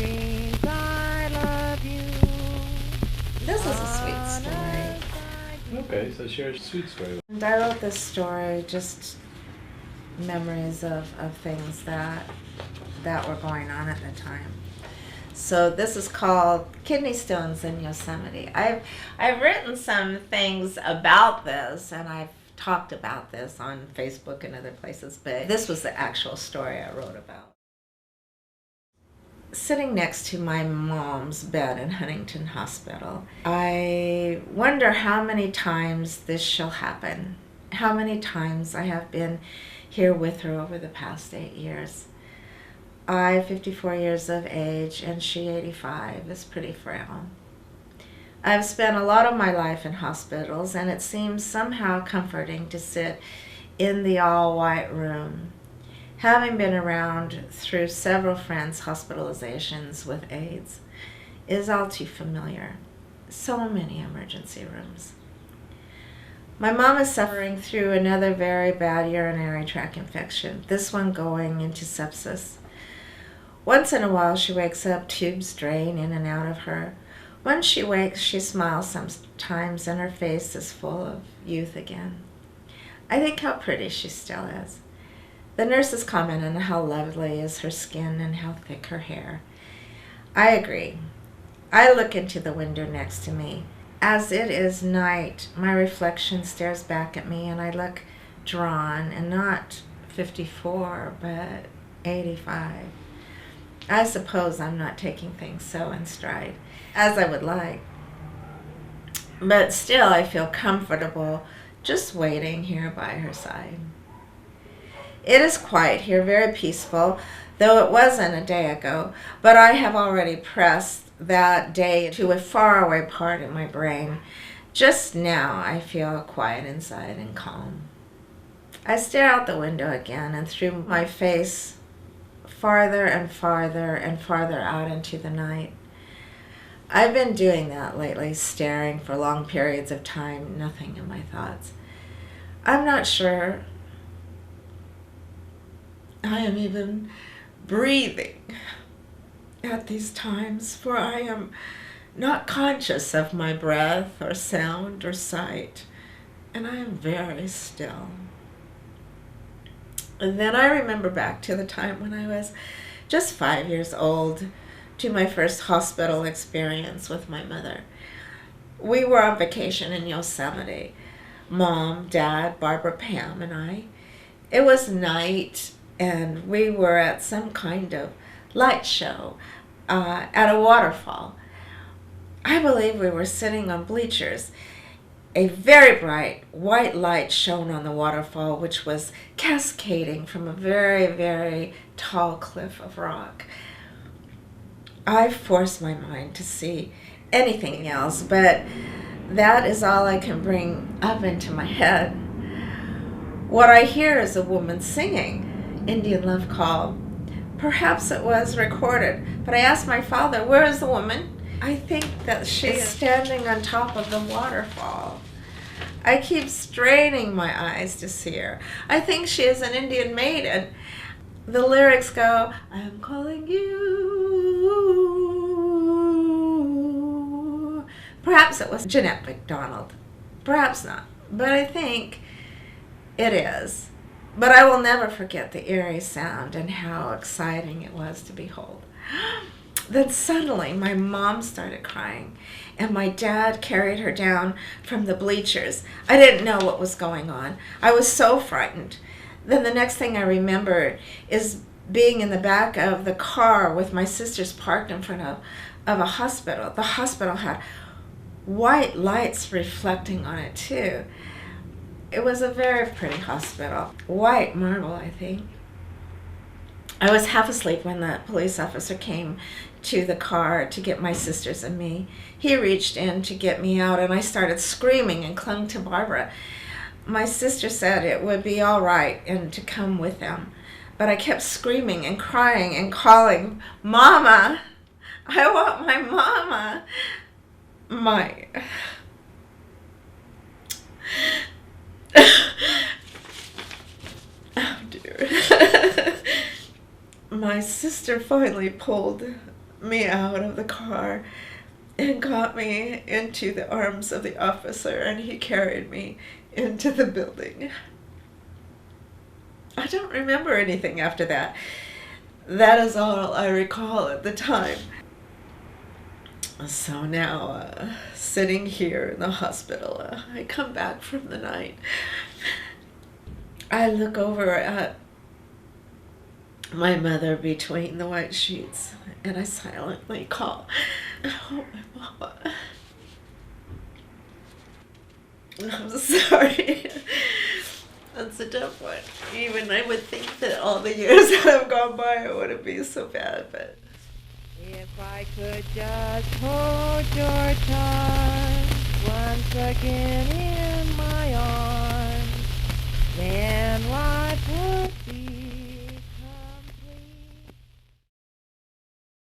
dreams, I love you. This is a sweet story. Okay, so share a sweet story. And I wrote this story just memories of things that were going on at the time. So this is called Kidney Stones in Yosemite. I've written some things about this, and I've talked about this on Facebook and other places, but this was the actual story I wrote about. Sitting next to my mom's bed in Huntington Hospital, I wonder how many times this shall happen, how many times I have been here with her over the past 8 years. I, 54 years of age, and she, 85, is pretty frail. I've spent a lot of my life in hospitals, and it seems somehow comforting to sit in the all-white room. Having been around through several friends' hospitalizations with AIDS is all too familiar. So many emergency rooms. My mom is suffering through another very bad urinary tract infection, this one going into sepsis. Once in a while she wakes up, tubes drain in and out of her. When she wakes, she smiles sometimes, and her face is full of youth again. I think how pretty she still is. The nurses comment on how lovely is her skin and how thick her hair. I agree. I look into the window next to me. As it is night, my reflection stares back at me, and I look drawn, and not 54, but 85. I suppose I'm not taking things so in stride as I would like. But still, I feel comfortable just waiting here by her side. It is quiet here, very peaceful, though it wasn't a day ago, but I have already pressed that day to a faraway part in my brain. Just now, I feel quiet inside and calm. I stare out the window again, and through my face, farther and farther and farther out into the night. I've been doing that lately, staring for long periods of time, nothing in my thoughts. I'm not sure I am even breathing at these times, for I am not conscious of my breath or sound or sight, and I am very still. And then I remember back to the time when I was just 5 years old, to my first hospital experience with my mother. We were on vacation in Yosemite, Mom, Dad, Barbara, Pam, and I. It was night, and we were at some kind of light show at a waterfall. I believe we were sitting on bleachers. A very bright white light shone on the waterfall, which was cascading from a very, very tall cliff of rock. I forced my mind to see anything else, but that is all I can bring up into my head. What I hear is a woman singing Indian Love Call. Perhaps it was recorded, but I asked my father, where is the woman? I think that she is standing on top of the waterfall. I keep straining my eyes to see her. I think she is an Indian maiden. The lyrics go, I am calling you. Perhaps it was Jeanette MacDonald. Perhaps not, but I think it is. But I will never forget the eerie sound and how exciting it was to behold. Then suddenly my mom started crying, and my dad carried her down from the bleachers. I didn't know what was going on. I was so frightened. Then the next thing I remember is being in the back of the car with my sisters parked in front of a hospital. The hospital had white lights reflecting on it too. It was a very pretty hospital. White marble, I think. I was half asleep when the police officer came to the car to get my sisters and me. He reached in to get me out, and I started screaming and clung to Barbara. My sister said it would be all right and to come with them, but I kept screaming and crying and calling, Mama! I want my mama! My... Oh dear. My sister finally pulled me out of the car and got me into the arms of the officer, and he carried me into the building. I don't remember anything after that. That is all I recall at the time. So now, sitting here in the hospital, I come back from the night. I look over at my mother between the white sheets, and I silently call, "Oh, my mama. I'm sorry." That's a tough one. Even I would think that all the years that have gone by, it wouldn't be so bad, but... If I could just hold your touch once again in my arms, then life would